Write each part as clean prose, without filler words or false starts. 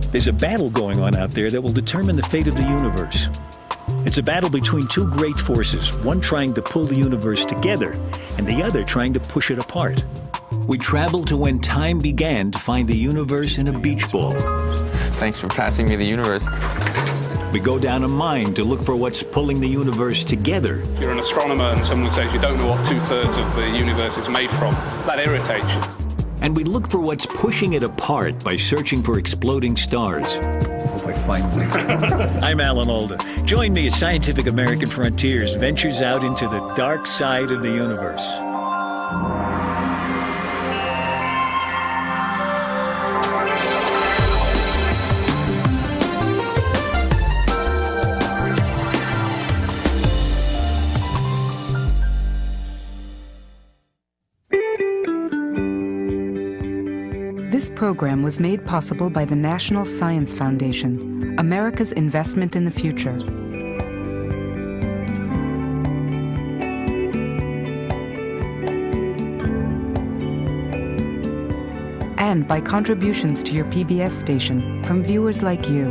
There's a battle going on out there that will determine the fate of the universe. It's a battle between two great forces, one trying to pull the universe together and the other trying to push it apart. We travel to when time began to find the universe in a beach ball. Thanks for passing me the universe. We go down a mine to look for what's pulling the universe together. If you're an astronomer and someone says you don't know what 2/3 of the universe is made from, that irritates you. And we look for what's pushing it apart by searching for exploding stars. Hope I find one. I'm Alan Alda. Join me as Scientific American Frontiers ventures out into the dark side of the universe. This program was made possible by the National Science Foundation, America's investment in the future. And by contributions to your PBS station from viewers like you.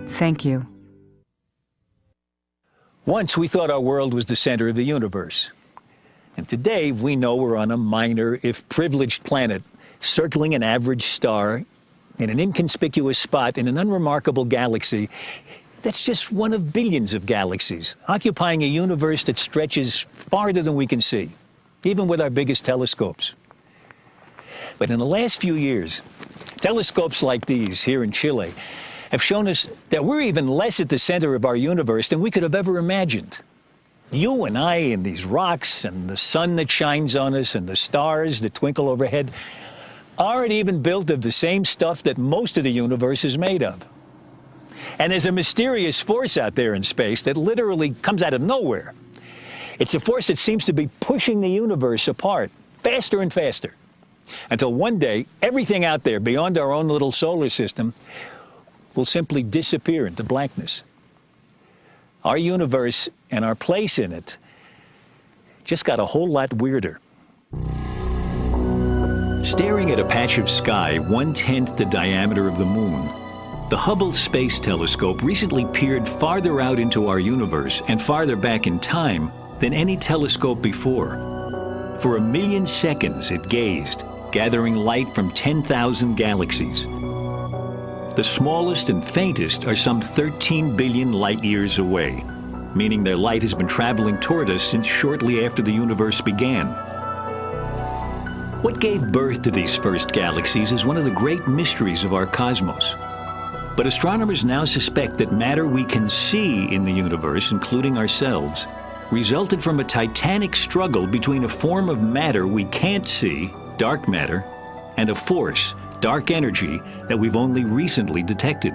Thank you. Once we thought our world was the center of the universe. And today, we know we're on a minor, if privileged planet, circling an average star in an inconspicuous spot in an unremarkable galaxy that's just one of billions of galaxies, occupying a universe that stretches farther than we can see, even with our biggest telescopes. But in the last few years, telescopes like these here in Chile have shown us that we're even less at the center of our universe than we could have ever imagined. You and I and these rocks and the sun that shines on us and the stars that twinkle overhead aren't even built of the same stuff that most of the universe is made of. And there's a mysterious force out there in space that literally comes out of nowhere. It's a force that seems to be pushing the universe apart faster and faster, until one day everything out there beyond our own little solar system will simply disappear into blackness. Our universe and our place in it just got a whole lot weirder. Staring at a patch of sky 1/10 the diameter of the moon, the Hubble Space Telescope recently peered farther out into our universe and farther back in time than any telescope before. For 1,000,000 seconds it gazed, gathering light from 10,000 galaxies. The smallest and faintest are some 13 billion light years away, meaning their light has been traveling toward us since shortly after the universe began. What gave birth to these first galaxies is one of the great mysteries of our cosmos. But astronomers now suspect that matter we can see in the universe, including ourselves, resulted from a titanic struggle between a form of matter we can't see, dark matter, and a force, dark energy, that we've only recently detected.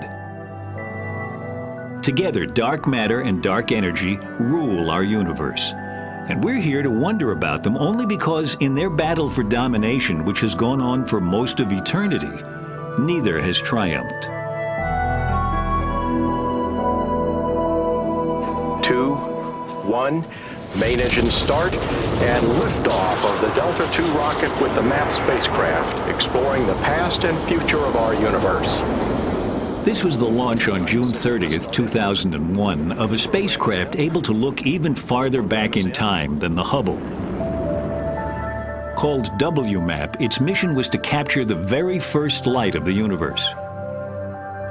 Together, dark matter and dark energy rule our universe. And we're here to wonder about them only because in their battle for domination, which has gone on for most of eternity, neither has triumphed. 2, 1, main engine start, and liftoff of the Delta II rocket with the MAP spacecraft, exploring the past and future of our universe. This was the launch on June 30th, 2001, of a spacecraft able to look even farther back in time than the Hubble. Called WMAP, its mission was to capture the very first light of the universe.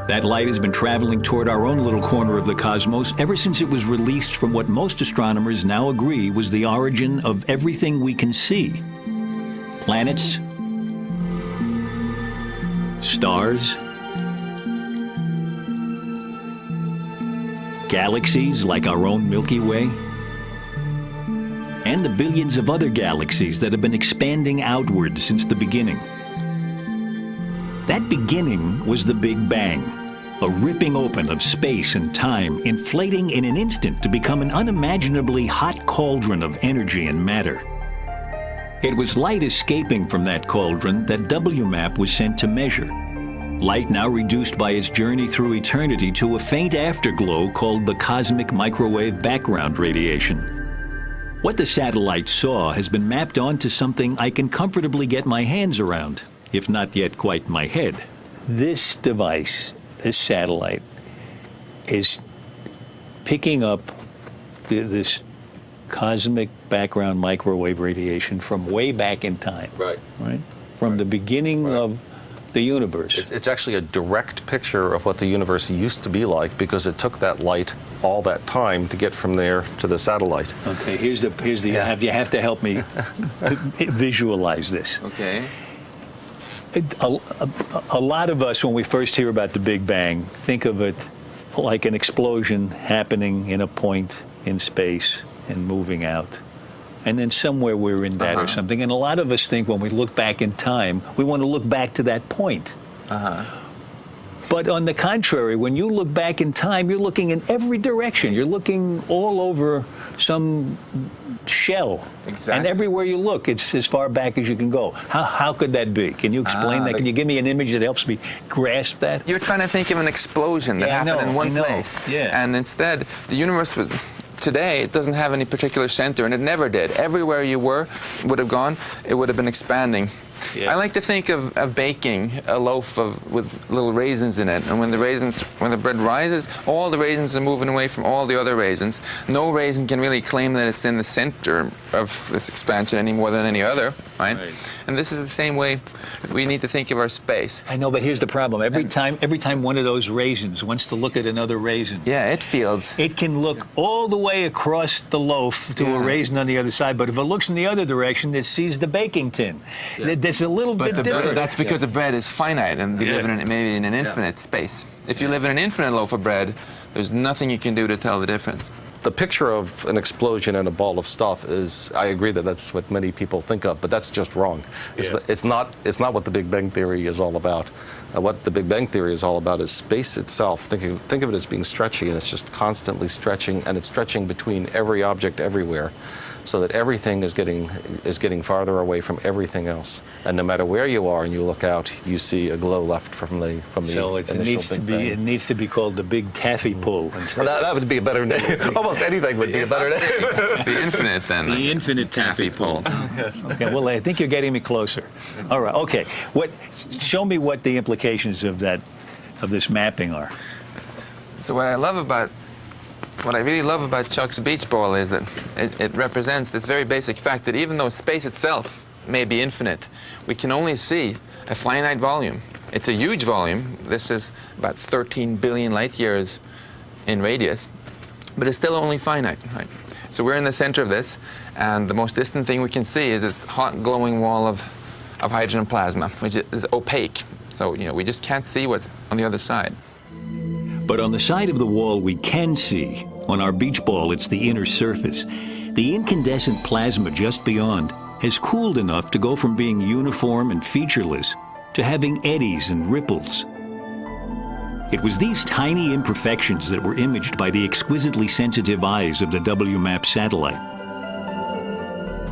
That light has been traveling toward our own little corner of the cosmos ever since it was released from what most astronomers now agree was the origin of everything we can see. Planets, stars, galaxies like our own Milky Way, and the billions of other galaxies that have been expanding outward since the beginning. That beginning was the Big Bang, a ripping open of space and time, inflating in an instant to become an unimaginably hot cauldron of energy and matter. It was light escaping from that cauldron that WMAP was sent to measure. Light now reduced by its journey through eternity to a faint afterglow called the cosmic microwave background radiation. What the satellite saw has been mapped onto something I can comfortably get my hands around, if not yet quite my head. this device, this satellite, is picking up this cosmic background microwave radiation from way back in time. Right. Right? From the beginning of the universe. It's actually a direct picture of what the universe used to be like, because it took that light all that time to get from there to the satellite. Okay, here's the you have to help me visualize this. Okay. A lot of us, when we first hear about the Big Bang, think of it like an explosion happening in a point in space and moving out. And then somewhere we're in that or something. And a lot of us think when we look back in time, we want to look back to that point. But on the contrary, when you look back in time, you're looking in every direction. You're looking all over some shell. Exactly. And everywhere you look, it's as far back as you can go. How could that be? Can you explain that? Can you give me an image that helps me grasp that? You're trying to think of an explosion that happened in one place. Yeah. And instead, the universe was... Today, it doesn't have any particular center, and it never did. Everywhere you would have gone, it would have been expanding. Yeah. I like to think of baking a loaf with little raisins in it, and when the bread rises, all the raisins are moving away from all the other raisins. No raisin can really claim that it's in the center of this expansion any more than any other, right? And this is the same way we need to think of our space. I know, but here's the problem. Every time one of those raisins wants to look at another raisin, It can look all the way across the loaf to a raisin on the other side, but if it looks in the other direction, it sees the baking tin. It's a little bit different. That's because the bread is finite, and we live maybe in an infinite space. If you live in an infinite loaf of bread, there's nothing you can do to tell the difference. The picture of an explosion and a ball of stuff is, I agree that that's what many people think of, but that's just wrong. It's not what the Big Bang Theory is all about. What the Big Bang Theory is all about is space itself. Think of it as being stretchy, and it's just constantly stretching, and it's stretching between every object everywhere, so that everything is getting farther away from everything else. And no matter where you are and you look out, you see a glow left from the So it needs to be called the Big Taffy Pull. Well, that would be a better name. Almost anything would be a better name. The infinite, then. The infinite taffy pull. Yes. Okay, well, I think you're getting me closer. All right, okay. Show me what the implications of this mapping are. So what I really love about Chuck's beach ball is that it represents this very basic fact that even though space itself may be infinite, we can only see a finite volume. It's a huge volume. This is about 13 billion light years in radius, but it's still only finite, right? So we're in the center of this, and the most distant thing we can see is this hot glowing wall of hydrogen plasma, which is opaque. So, we just can't see what's on the other side. But on the side of the wall we can see, on our beach ball, it's the inner surface. The incandescent plasma just beyond has cooled enough to go from being uniform and featureless to having eddies and ripples. It was these tiny imperfections that were imaged by the exquisitely sensitive eyes of the WMAP satellite.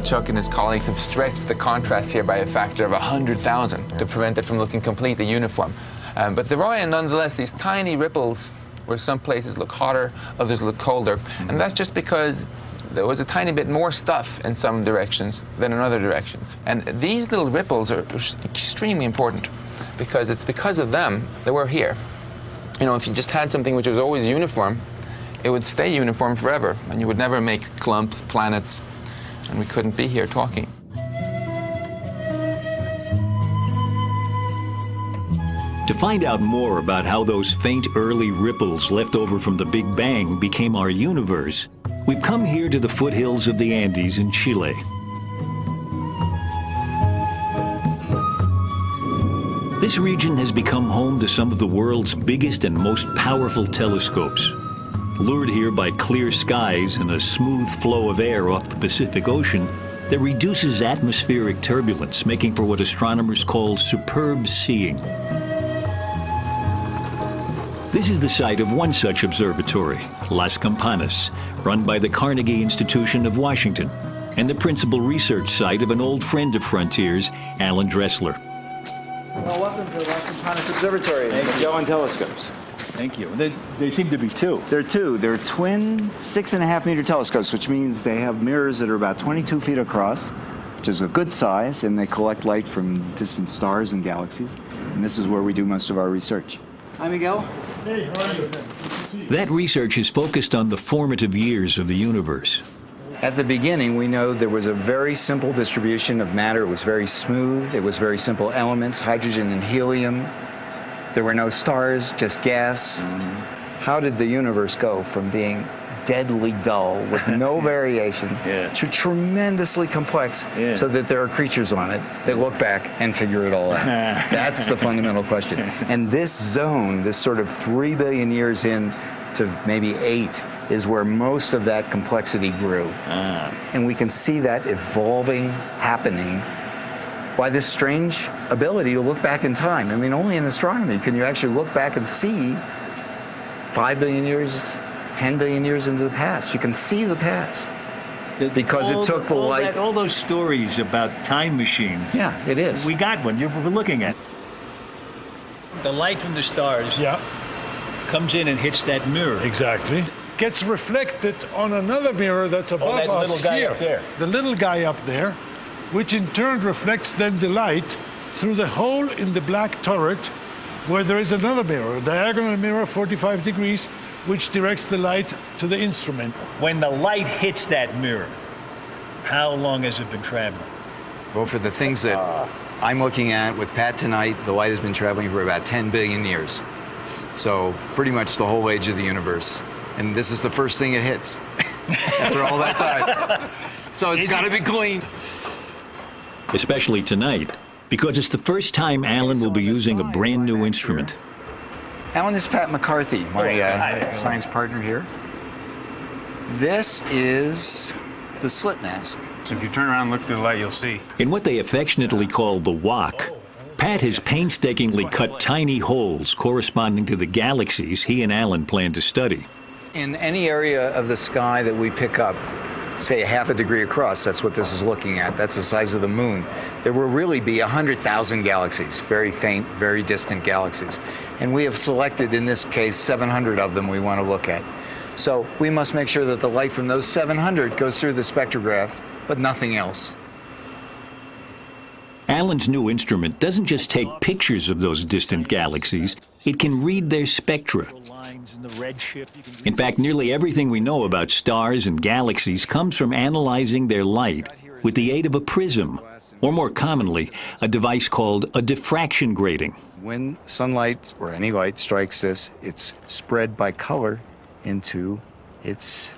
Chuck and his colleagues have stretched the contrast here by a factor of 100,000 to prevent it from looking completely uniform. But there are, nonetheless, these tiny ripples where some places look hotter, others look colder. And that's just because there was a tiny bit more stuff in some directions than in other directions. And these little ripples are extremely important because it's because of them that we're here. If you just had something which was always uniform, it would stay uniform forever, and you would never make clumps, planets, and we couldn't be here talking. To find out more about how those faint early ripples left over from the Big Bang became our universe, we've come here to the foothills of the Andes in Chile. This region has become home to some of the world's biggest and most powerful telescopes. Lured here by clear skies and a smooth flow of air off the Pacific Ocean that reduces atmospheric turbulence, making for what astronomers call superb seeing. This is the site of one such observatory, Las Campanas, run by the Carnegie Institution of Washington, and the principal research site of an old friend of Frontier's, Alan Dressler. Well, welcome to Las Campanas Observatory, Magellan telescopes. Thank you. There seem to be two. There are two. They're twin 6.5-meter telescopes, which means they have mirrors that are about 22 feet across. which is a good size, and they collect light from distant stars and galaxies. And this is where we do most of our research. Hi, Miguel. Hey, how are you? That research is focused on the formative years of the universe. At the beginning, we know there was a very simple distribution of matter. It was very smooth. It was very simple elements, hydrogen and helium. There were no stars, just gas. How did the universe go from being deadly dull with no variation to tremendously complex so that there are creatures on it that look back and figure it all out? That's the fundamental question. And this zone, this sort of 3 billion years in to maybe 8, is where most of that complexity grew. And we can see that evolving, happening by this strange ability to look back in time. I mean, only in astronomy can you actually look back and see 5 billion years, 10 billion years into the past. You can see the past because it took the light. All those stories about time machines. Yeah, it is. We got one. We're looking at. The light from the stars comes in and hits that mirror. Exactly. Gets reflected on another mirror that's above that us little guy here. up there. The little guy up there, which in turn reflects then the light through the hole in the black turret where there is another mirror, a diagonal mirror, 45 degrees, which directs the light to the instrument. When the light hits that mirror, how long has it been traveling? Well, for the things that I'm looking at with Pat tonight, the light has been traveling for about 10 billion years. So pretty much the whole age of the universe. And this is the first thing it hits after all that time. So it's got to be clean. Especially tonight, because it's the first time Alan will be using a brand new instrument. Alan, this is Pat McCarthy, my science partner here. This is the slit mask. So if you turn around and look through the light, you'll see. In what they affectionately call the wok, Pat has painstakingly cut tiny holes corresponding to the galaxies he and Alan plan to study. In any area of the sky that we pick up, say a half a degree across, that's what this is looking at, that's the size of the moon, there will really be 100,000 galaxies, very faint, very distant galaxies. And we have selected, in this case, 700 of them we want to look at. So we must make sure that the light from those 700 goes through the spectrograph, but nothing else. Alan's new instrument doesn't just take pictures of those distant galaxies, it can read their spectra. In fact, nearly everything we know about stars and galaxies comes from analyzing their light with the aid of a prism, or more commonly, a device called a diffraction grating. When sunlight or any light strikes this, it's spread by color into its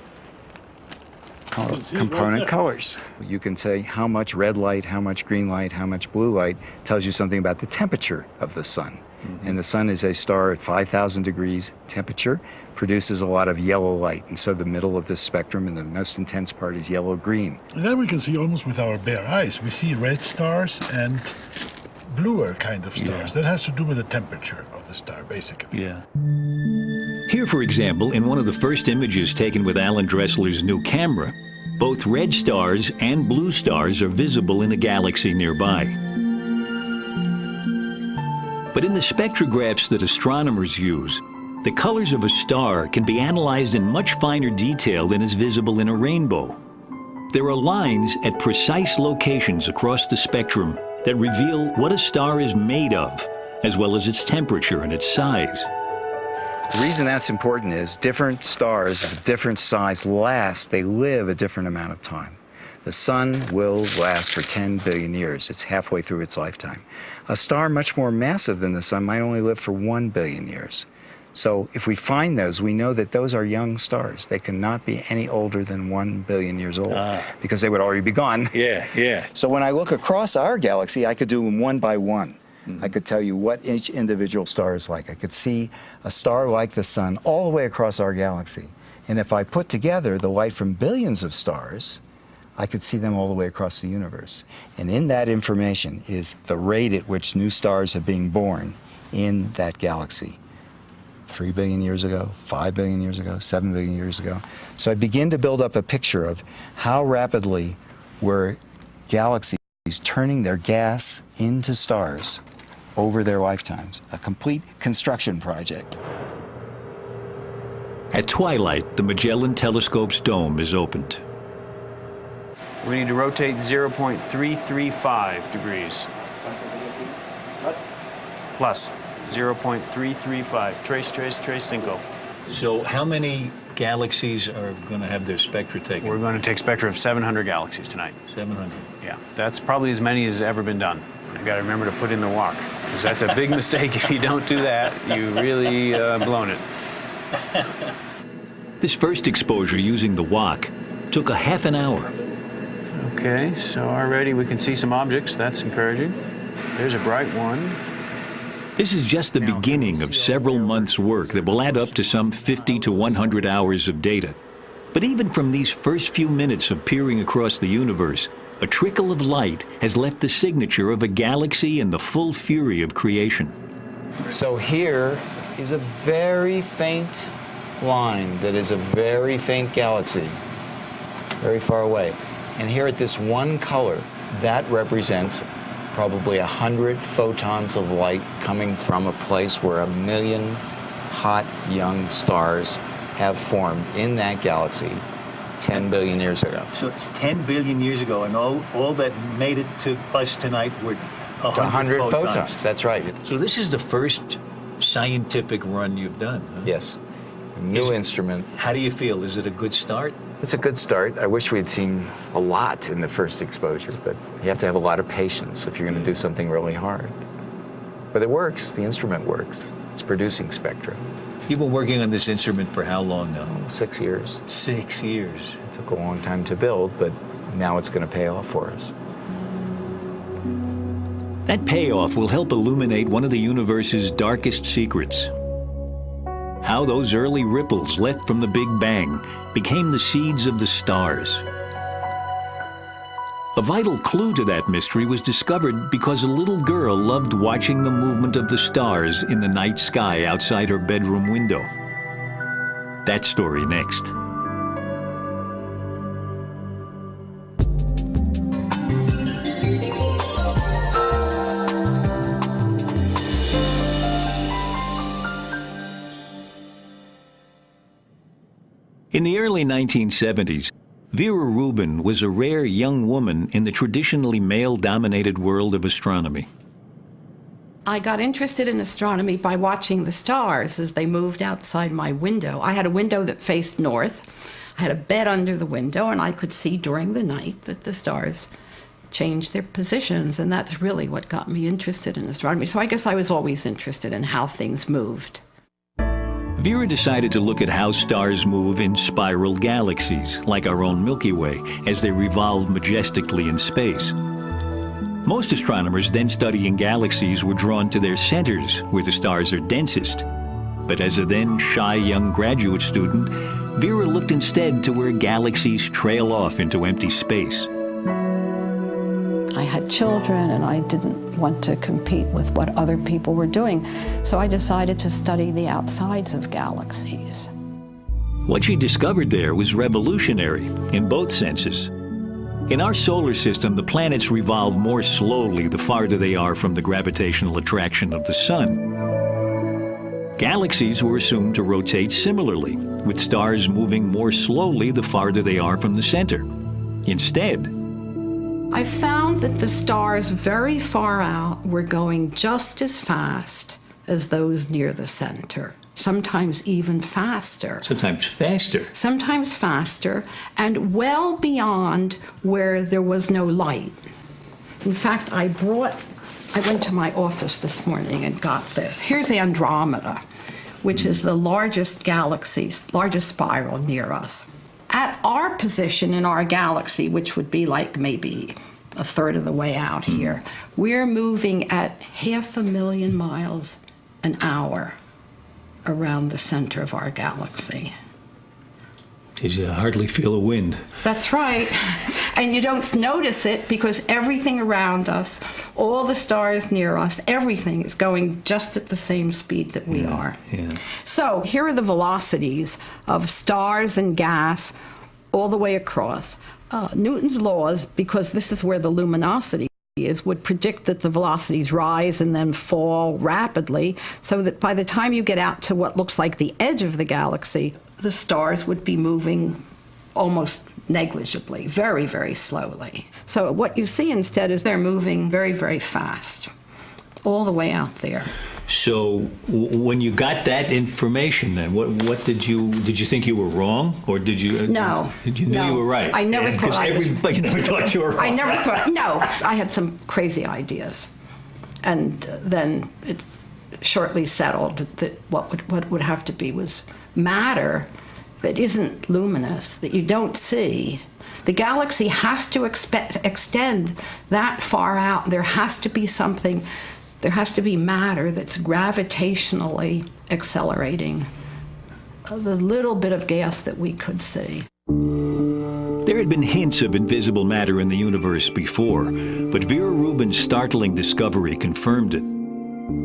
component colors. You can say how much red light, how much green light, how much blue light tells you something about the temperature of the sun. And the sun is a star at 5,000 degrees temperature, produces a lot of yellow light. And so the middle of this spectrum and the most intense part is yellow-green. And then we can see almost with our bare eyes. We see red stars and bluer kind of stars. That has to do with the temperature of the star, basically. Here, for example, in one of the first images taken with Alan Dressler's new camera, both red stars and blue stars are visible in a galaxy nearby. But in the spectrographs that astronomers use, the colors of a star can be analyzed in much finer detail than is visible in a rainbow. There are lines at precise locations across the spectrum that reveal what a star is made of, as well as its temperature and its size. The reason that's important is different stars of different size last, they live a different amount of time. The sun will last for 10 billion years. It's halfway through its lifetime. A star much more massive than the sun might only live for 1 billion years. So if we find those, we know that those are young stars. They cannot be any older than 1 billion years old because they would already be gone. So when I look across our galaxy, I could do them one by one. I could tell you what each individual star is like. I could see a star like the sun all the way across our galaxy. And if I put together the light from billions of stars, I could see them all the way across the universe. And in that information is the rate at which new stars are being born in that galaxy. 3 billion years ago, 5 billion years ago, 7 billion years ago. So I begin to build up a picture of how rapidly were galaxies turning their gas into stars over their lifetimes. A complete construction project. At twilight, the Magellan Telescope's dome is opened. We need to rotate 0.335 degrees. Plus 0.335. Trace, trace, trace, cinco. So how many galaxies are going to have their spectra taken? We're going to take spectra of 700 galaxies tonight. 700. Yeah, that's probably as many as ever been done. You got to remember to put in the walk, because that's a big mistake. If you don't do that, you really blown it. This first exposure using the wok took a half an hour. Okay, so already we can see some objects. That's encouraging. There's a bright one. This is just the beginning of several months' work that will add up to some 50 to 100 hours of data. But even from these first few minutes of peering across the universe, a trickle of light has left the signature of a galaxy in the full fury of creation. So here is a very faint line that is a very faint galaxy, very far away. And here at this one color, that represents probably 100 photons of light coming from a place where 1 million hot young stars have formed in that galaxy 10 billion years ago. So it's 10 billion years ago, and all that made it to us tonight were 100 photons. That's right. So this is the first scientific run you've done, huh? Yes. A new instrument. How do you feel? Is it a good start? It's a good start. I wish we'd seen a lot in the first exposure, but you have to have a lot of patience if you're going to do something really hard. But it works. The instrument works. It's producing spectra. You've been working on this instrument for how long now? 6 years. 6 years. It took a long time to build, but now it's going to pay off for us. That payoff will help illuminate one of the universe's darkest secrets. How those early ripples left from the Big Bang became the seeds of the stars. A vital clue to that mystery was discovered because a little girl loved watching the movement of the stars in the night sky outside her bedroom window. That story next. In the early 1970s, Vera Rubin was a rare young woman in the traditionally male-dominated world of astronomy. I got interested in astronomy by watching the stars as they moved outside my window. I had a window that faced north. I had a bed under the window, and I could see during the night that the stars changed their positions, and that's really what got me interested in astronomy. So I guess I was always interested in how things moved. Vera decided to look at how stars move in spiral galaxies, like our own Milky Way, as they revolve majestically in space. Most astronomers then studying galaxies were drawn to their centers, where the stars are densest. But as a then shy young graduate student, Vera looked instead to where galaxies trail off into empty space. I had children, and I didn't want to compete with what other people were doing, so I decided to study the outsides of galaxies. What she discovered there was revolutionary in both senses. In our solar system, the planets revolve more slowly the farther they are from the gravitational attraction of the sun. Galaxies were assumed to rotate similarly, with stars moving more slowly the farther they are from the center. Instead, I found that the stars very far out were going just as fast as those near the center, sometimes even faster. Sometimes faster. Sometimes faster, and well beyond where there was no light. In fact, I went to my office this morning and got this. Here's Andromeda, which is the largest galaxy, largest spiral near us. At our position in our galaxy, which would be like maybe a third of the way out here, we're moving at 500,000 miles an hour around the center of our galaxy. You hardly feel a wind. That's right. And you don't notice it because everything around us, all the stars near us, everything is going just at the same speed that we are. Yeah. So here are the velocities of stars and gas all the way across. Newton's laws, because this is where the luminosity is, would predict that the velocities rise and then fall rapidly, so that by the time you get out to what looks like the edge of the galaxy, the stars would be moving almost negligibly, very, very slowly. So what you see instead is they're moving very, very fast, all the way out there. So when you got that information, then what did you think you were wrong, or did you? No. You knew you were right. I never thought I was. You never thought you were wrong. I never thought. No, I had some crazy ideas, and then it shortly settled that what would have to be was matter that isn't luminous, that you don't see. The galaxy has to extend that far out. There has to be something. There has to be matter that's gravitationally accelerating the little bit of gas that we could see. There had been hints of invisible matter in the universe before, but Vera Rubin's startling discovery confirmed it.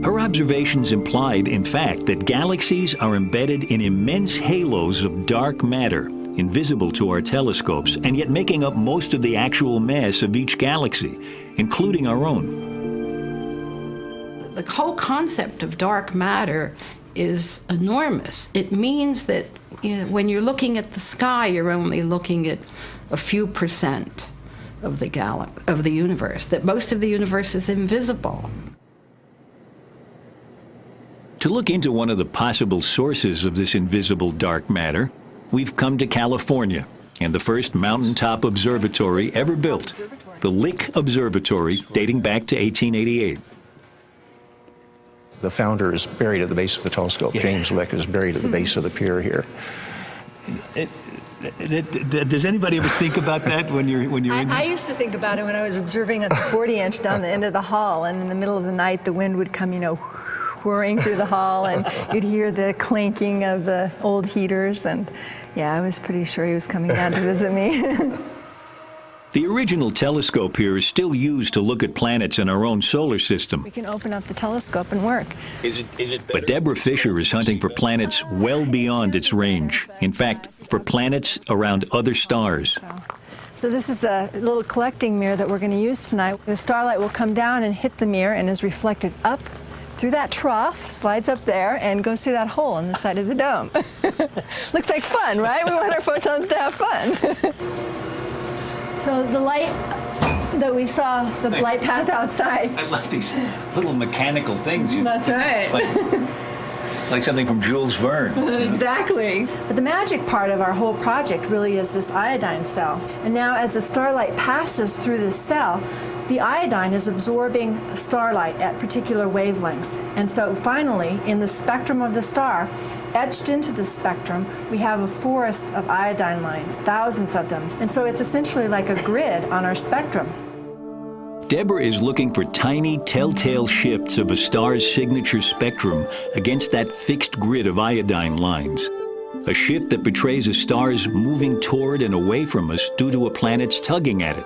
Her observations implied, in fact, that galaxies are embedded in immense halos of dark matter, invisible to our telescopes, and yet making up most of the actual mass of each galaxy, including our own. The whole concept of dark matter is enormous. It means that when you're looking at the sky, you're only looking at a few percent of the universe, that most of the universe is invisible. To look into one of the possible sources of this invisible dark matter, we've come to California and the first mountaintop observatory ever built, the Lick Observatory, dating back to 1888. The founder is buried at the base of the telescope. Yeah. James Lick is buried at the base of the pier here. Does anybody ever think about that when you're in there? I used to think about it when I was observing at the 40-inch down the end of the hall, and in the middle of the night, the wind would come, whirring through the hall, and you'd hear the clanking of the old heaters, and yeah, I was pretty sure he was coming down to visit me. The original telescope here is still used to look at planets in our own solar system. We can open up the telescope and work. But Deborah Fisher is hunting for planets well beyond its range. In fact, for planets around other stars. So this is the little collecting mirror that we're going to use tonight. The starlight will come down and hit the mirror and is reflected up through that trough, slides up there, and goes through that hole in the side of the dome. Looks like fun, right? We want our photons to have fun. So the light that we saw, the light path outside. I love these little mechanical things. That's right. Like something from Jules Verne. Exactly. But the magic part of our whole project really is this iodine cell. And now as the starlight passes through this cell, the iodine is absorbing starlight at particular wavelengths. And so finally, in the spectrum of the star, etched into the spectrum, we have a forest of iodine lines, thousands of them. And so it's essentially like a grid on our spectrum. Deborah is looking for tiny telltale shifts of a star's signature spectrum against that fixed grid of iodine lines. A shift that betrays a star's moving toward and away from us due to a planet's tugging at it.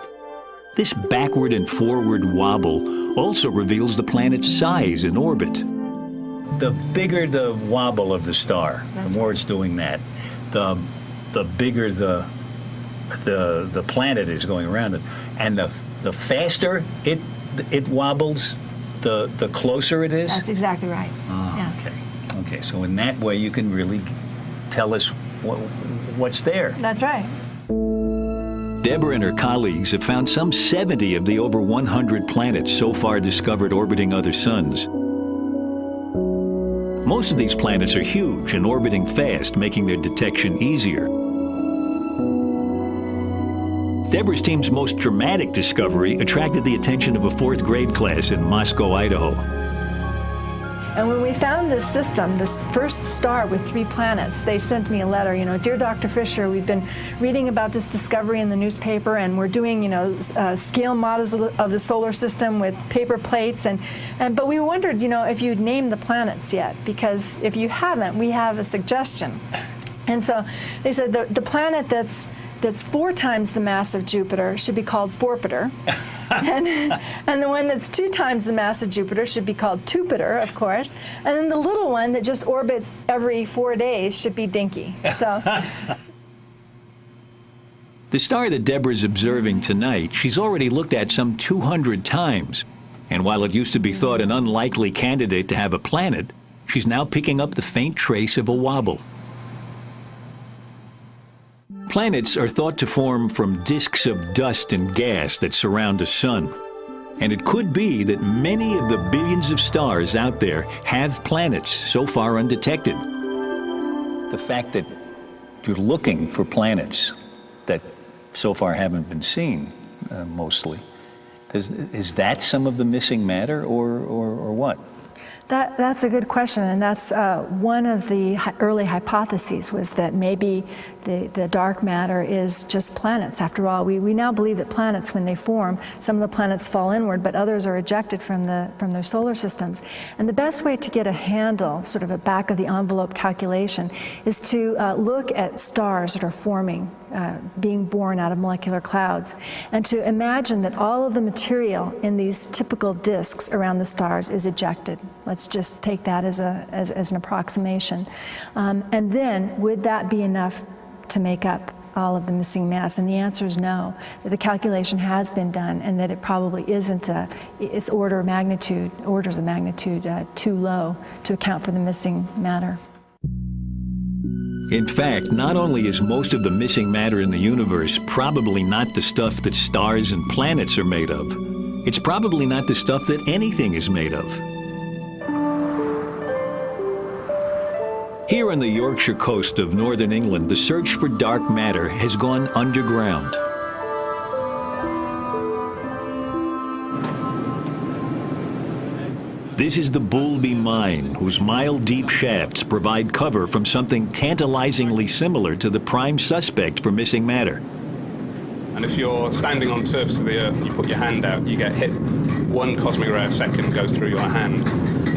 This backward and forward wobble also reveals the planet's size and orbit. The bigger the wobble of the star, the more it's doing that, the bigger the planet is going around it, and the faster it wobbles, the closer it is. That's exactly right. Oh, yeah. Okay. So in that way, you can really tell us what's there. That's right. Deborah and her colleagues have found some 70 of the over 100 planets so far discovered orbiting other suns. Most of these planets are huge and orbiting fast, making their detection easier. Deborah's team's most dramatic discovery attracted the attention of a 4th grade class in Moscow, Idaho. And when we found this system, this first star with 3 planets, they sent me a letter, Dear Dr. Fisher, we've been reading about this discovery in the newspaper, and we're doing, scale models of the solar system with paper plates, but we wondered, if you'd named the planets yet, because if you haven't, we have a suggestion. And so they said the planet that's 4 times the mass of Jupiter should be called Forpiter. and the one that's 2 times the mass of Jupiter should be called Tupiter, of course. And then the little one that just orbits every 4 days should be Dinky. So. The star that Deborah's observing tonight, she's already looked at some 200 times. And while it used to be thought an unlikely candidate to have a planet, she's now picking up the faint trace of a wobble. Planets are thought to form from disks of dust and gas that surround a sun. And it could be that many of the billions of stars out there have planets so far undetected. The fact that you're looking for planets that so far haven't been seen, mostly, is that some of the missing matter, or what? That's a good question, and that's one of the early hypotheses, was that maybe the dark matter is just planets. After all, we now believe that planets, when they form, some of the planets fall inward, but others are ejected from their solar systems. And the best way to get a handle, sort of a back-of-the-envelope calculation, is to look at stars that are forming, being born out of molecular clouds, and to imagine that all of the material in these typical disks around the stars is ejected. Let's just take that as an approximation. And then, would that be enough to make up all of the missing mass? And the answer is no. That the calculation has been done, and that it probably isn't it's orders of magnitude too low to account for the missing matter. In fact, not only is most of the missing matter in the universe probably not the stuff that stars and planets are made of, it's probably not the stuff that anything is made of. Here on the Yorkshire coast of northern England, the search for dark matter has gone underground. This is the Boulby Mine, whose mile-deep shafts provide cover from something tantalizingly similar to the prime suspect for missing matter. And if you're standing on the surface of the Earth and you put your hand out, you get hit. 1 cosmic ray a second goes through your hand.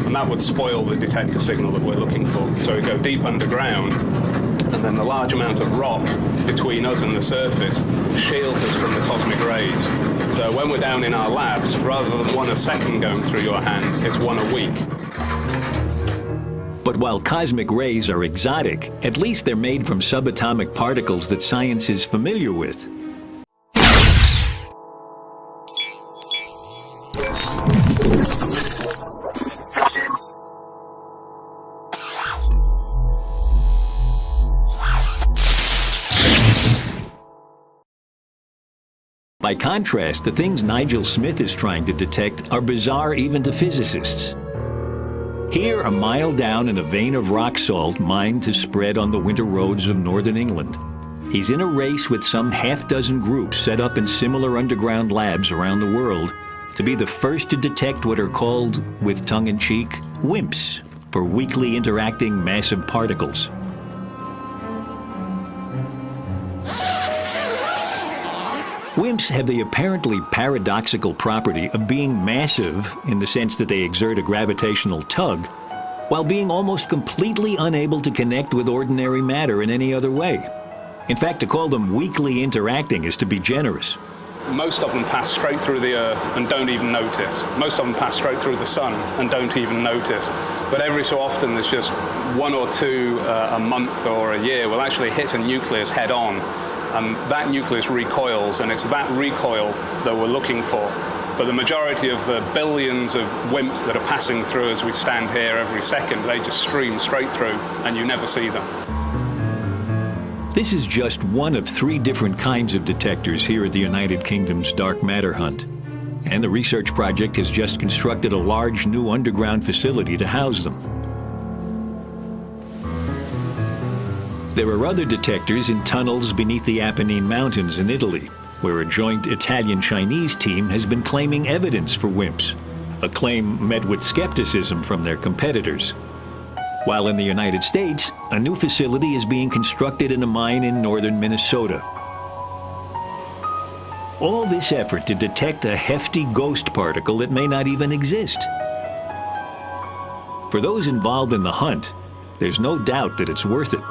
And that would spoil the detector signal that we're looking for. So we go deep underground, and then the large amount of rock between us and the surface shields us from the cosmic rays. So when we're down in our labs, rather than 1 a second going through your hand, it's 1 a week. But while cosmic rays are exotic, at least they're made from subatomic particles that science is familiar with. By contrast, the things Nigel Smith is trying to detect are bizarre even to physicists. Here, a mile down in a vein of rock salt mined to spread on the winter roads of northern England, he's in a race with some half-dozen groups set up in similar underground labs around the world to be the first to detect what are called, with tongue-in-cheek, WIMPs, for weakly interacting massive particles. WIMPs have the apparently paradoxical property of being massive in the sense that they exert a gravitational tug, while being almost completely unable to connect with ordinary matter in any other way. In fact, to call them weakly interacting is to be generous. Most of them pass straight through the Earth and don't even notice. Most of them pass straight through the Sun and don't even notice. But every so often there's just 1 or 2 a month or a year will actually hit a nucleus head on. And that nucleus recoils, and it's that recoil that we're looking for. But the majority of the billions of WIMPs that are passing through as we stand here every second, they just stream straight through, and you never see them. This is just one of 3 different kinds of detectors here at the United Kingdom's dark matter hunt. And the research project has just constructed a large new underground facility to house them. There are other detectors in tunnels beneath the Apennine Mountains in Italy, where a joint Italian-Chinese team has been claiming evidence for WIMPs, a claim met with skepticism from their competitors. While in the United States, a new facility is being constructed in a mine in northern Minnesota. All this effort to detect a hefty ghost particle that may not even exist. For those involved in the hunt, there's no doubt that it's worth it.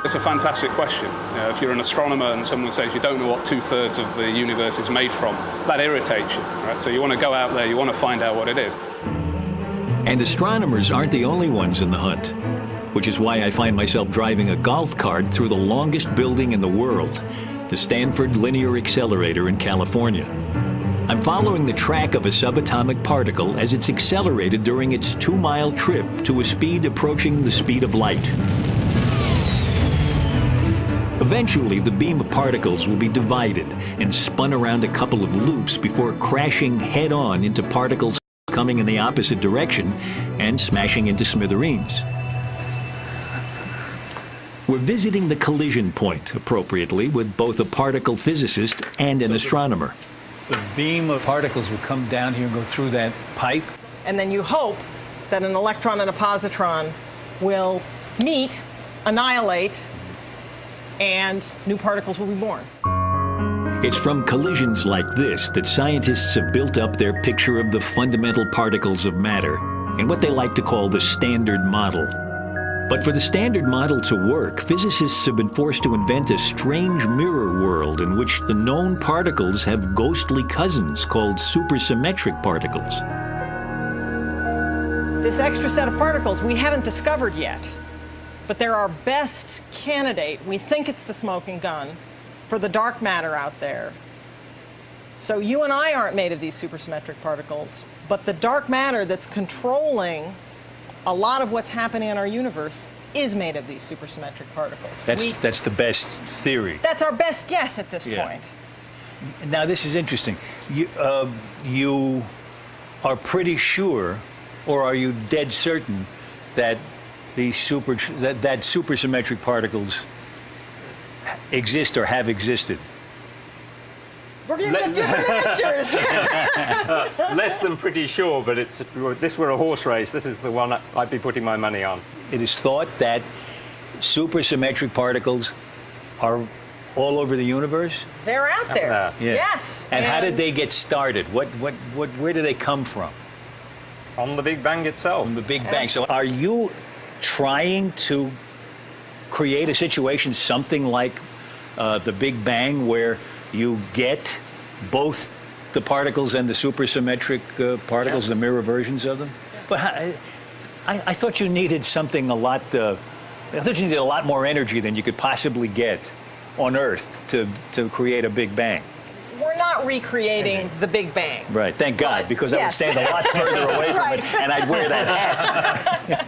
It's a fantastic question. If you're an astronomer and someone says you don't know what 2/3 of the universe is made from, that irritates you, right? So you want to go out there, you want to find out what it is. And astronomers aren't the only ones in the hunt, which is why I find myself driving a golf cart through the longest building in the world, the Stanford Linear Accelerator in California. I'm following the track of a subatomic particle as it's accelerated during its 2-mile trip to a speed approaching the speed of light. Eventually, the beam of particles will be divided and spun around a couple of loops before crashing head-on into particles coming in the opposite direction and smashing into smithereens. We're visiting the collision point, appropriately, with both a particle physicist and an astronomer. The beam of particles will come down here and go through that pipe. And then you hope that an electron and a positron will meet, annihilate, and new particles will be born. It's from collisions like this that scientists have built up their picture of the fundamental particles of matter in what they like to call the Standard Model. But for the Standard Model to work, physicists have been forced to invent a strange mirror world in which the known particles have ghostly cousins called supersymmetric particles. This extra set of particles we haven't discovered yet, but they're our best candidate. We think it's the smoking gun for the dark matter out there. So you and I aren't made of these supersymmetric particles, but the dark matter that's controlling a lot of what's happening in our universe is made of these supersymmetric particles. That's the best theory. That's our best guess at this point. Now, this is interesting. You are pretty sure, or are you dead certain, that these that supersymmetric particles exist or have existed? We're going to get different answers. Less than pretty sure, but this were a horse race. This is the one I'd be putting my money on. It is thought that supersymmetric particles are all over the universe? They're out there. Yeah. Yes. And how did they get started? Where do they come from? On the Big Bang itself. From the Big Bang. So are you trying to create a situation something like the Big Bang, where you get both the particles and the supersymmetric particles, the mirror versions of them? But I thought you needed something a lot. I thought you needed a lot more energy than you could possibly get on Earth to create a Big Bang. We're not recreating the Big Bang. Right. Thank God, because I would stand a lot further away from it, and I'd wear that hat.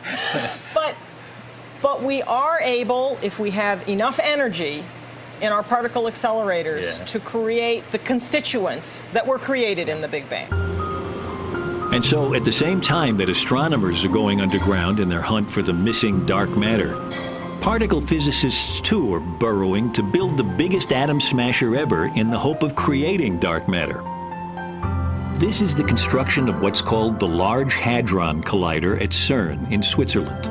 But we are able, if we have enough energy in our particle accelerators, to create the constituents that were created in the Big Bang. And so, at the same time that astronomers are going underground in their hunt for the missing dark matter, particle physicists too are burrowing to build the biggest atom smasher ever in the hope of creating dark matter. This is the construction of what's called the Large Hadron Collider at CERN in Switzerland.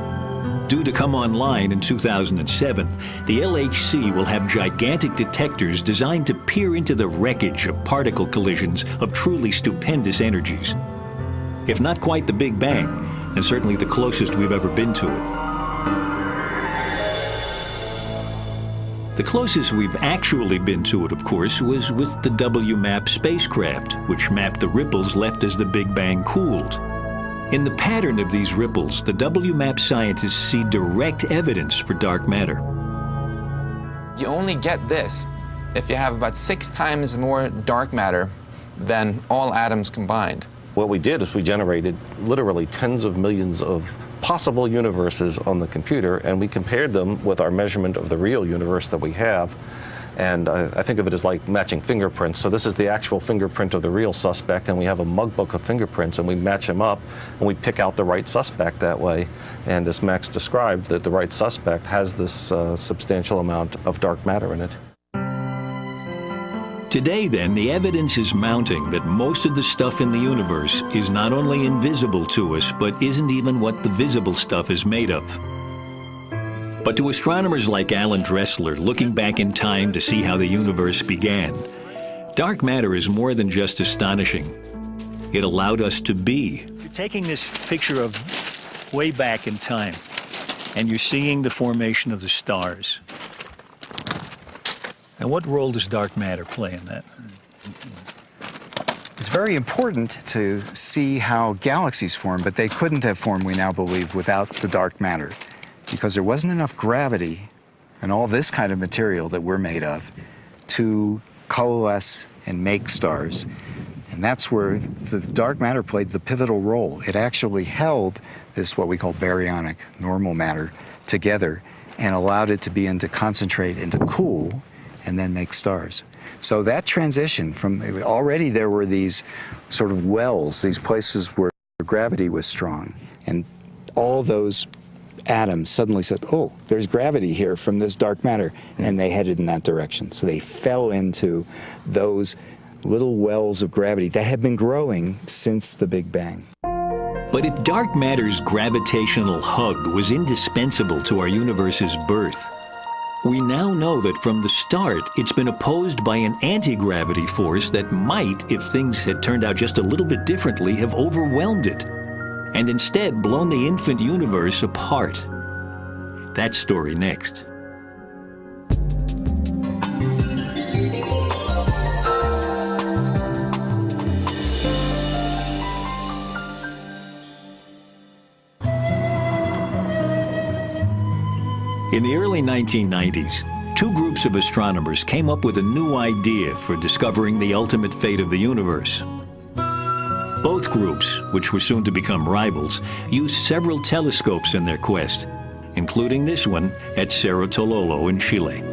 Due to come online in 2007, the LHC will have gigantic detectors designed to peer into the wreckage of particle collisions of truly stupendous energies. If not quite the Big Bang, then certainly the closest we've ever been to it. The closest we've actually been to it, of course, was with the WMAP spacecraft, which mapped the ripples left as the Big Bang cooled. In the pattern of these ripples, the WMAP scientists see direct evidence for dark matter. You only get this if you have about 6 times more dark matter than all atoms combined. What we did is we generated literally tens of millions of possible universes on the computer, and we compared them with our measurement of the real universe that we have. And I think of it as like matching fingerprints. So this is the actual fingerprint of the real suspect, and we have a mug book of fingerprints, and we match them up, and we pick out the right suspect that way. And as Max described, that the right suspect has this substantial amount of dark matter in it. Today, then, the evidence is mounting that most of the stuff in the universe is not only invisible to us, but isn't even what the visible stuff is made of. But to astronomers like Alan Dressler, looking back in time to see how the universe began, dark matter is more than just astonishing. It allowed us to be. You're taking this picture of way back in time, and you're seeing the formation of the stars. And what role does dark matter play in that? It's very important to see how galaxies form, but they couldn't have formed, we now believe, without the dark matter, because there wasn't enough gravity and all this kind of material that we're made of to coalesce and make stars. And that's where the dark matter played the pivotal role. It actually held this, what we call baryonic normal matter, together and allowed it to begin to concentrate and to cool and then make stars. So that transition from, already there were these sort of wells, these places where gravity was strong, and all those atoms suddenly said, oh, there's gravity here from this dark matter, and they headed in that direction. So they fell into those little wells of gravity that had been growing since the Big Bang. But if dark matter's gravitational hug was indispensable to our universe's birth, we now know that from the start it's been opposed by an anti-gravity force that might, if things had turned out just a little bit differently, have overwhelmed it, and instead blown the infant universe apart. That story next. In the early 1990s, two groups of astronomers came up with a new idea for discovering the ultimate fate of the universe. Both groups, which were soon to become rivals, used several telescopes in their quest, including this one at Cerro Tololo in Chile.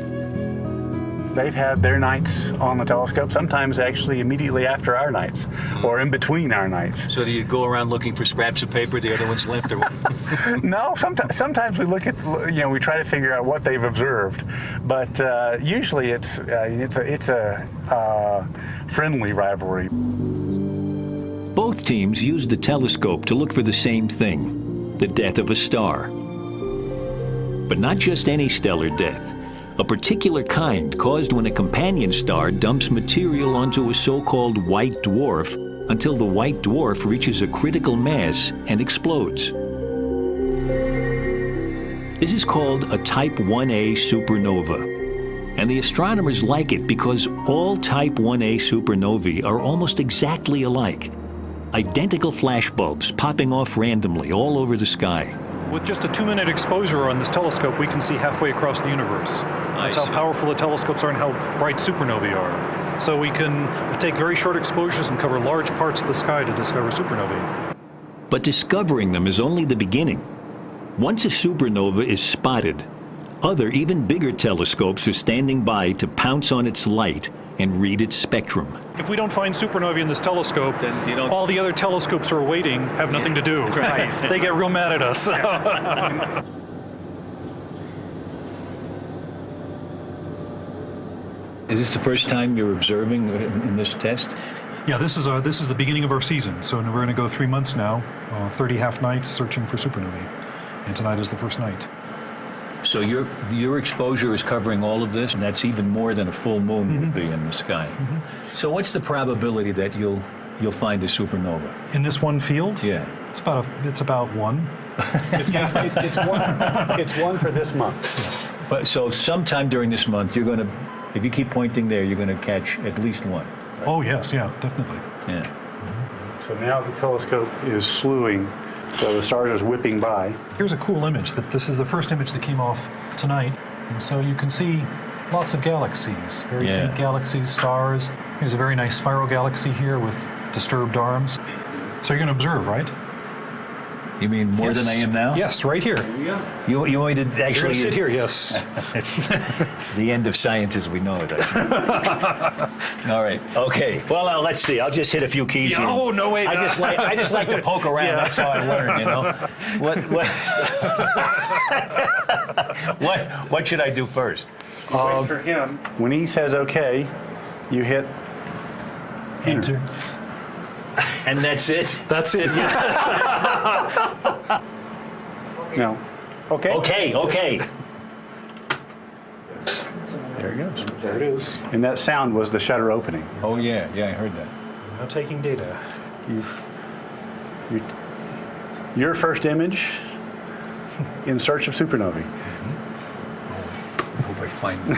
They've had their nights on the telescope, sometimes actually immediately after our nights, or in between our nights. So do you go around looking for scraps of paper the other one's left, or what? No, sometimes we look at, we try to figure out what they've observed, but usually it's a friendly rivalry. Both teams used the telescope to look for the same thing, the death of a star. But not just any stellar death. A particular kind caused when a companion star dumps material onto a so-called white dwarf until the white dwarf reaches a critical mass and explodes. This is called a Type 1a supernova. And the astronomers like it because all Type 1a supernovae are almost exactly alike. Identical flashbulbs popping off randomly all over the sky. With just a 2-minute exposure on this telescope, we can see halfway across the universe. Nice. That's how powerful the telescopes are and how bright supernovae are. So we can take very short exposures and cover large parts of the sky to discover supernovae. But discovering them is only the beginning. Once a supernova is spotted, other, even bigger telescopes are standing by to pounce on its light and read its spectrum. If we don't find supernovae in this telescope, then all the other telescopes who are waiting have nothing to do. Right. They get real mad at us. Is this the first time you're observing in this test? Yeah, this is the beginning of our season. So we're going to go 3 months now, 30 half nights searching for supernovae. And tonight is the first night. So your exposure is covering all of this, and that's even more than a full moon would be in the sky. So what's the probability that you'll find a supernova? In this one field? Yeah. It's about 1. It's one for this month. Yes. But so sometime during this month, you're going to, if you keep pointing there, you're going to catch at least one. Right? Oh yes, yeah, definitely. Yeah. So now the telescope is slewing. So the stars are whipping by. Here's a cool image. This is the first image that came off tonight. And so you can see lots of galaxies, very faint galaxies, stars. Here's a very nice spiral galaxy here with disturbed arms. So you're going to observe, right? You mean more than I am now? Yes, right here. You want me to actually sit here? Yes. The end of science as we know it. All right. Okay. Well, let's see. I'll just hit a few keys here. Oh, no way. I just like to poke around. That's how I learn. You know. What should I do first? Wait for him. When he says OK, you hit enter. And that's it? That's it, yes. No. Okay. Okay. There it goes. There it is. And that sound was the shutter opening. Oh, yeah, I heard that. Now taking data. Your first image in search of supernovae. I hope I find it.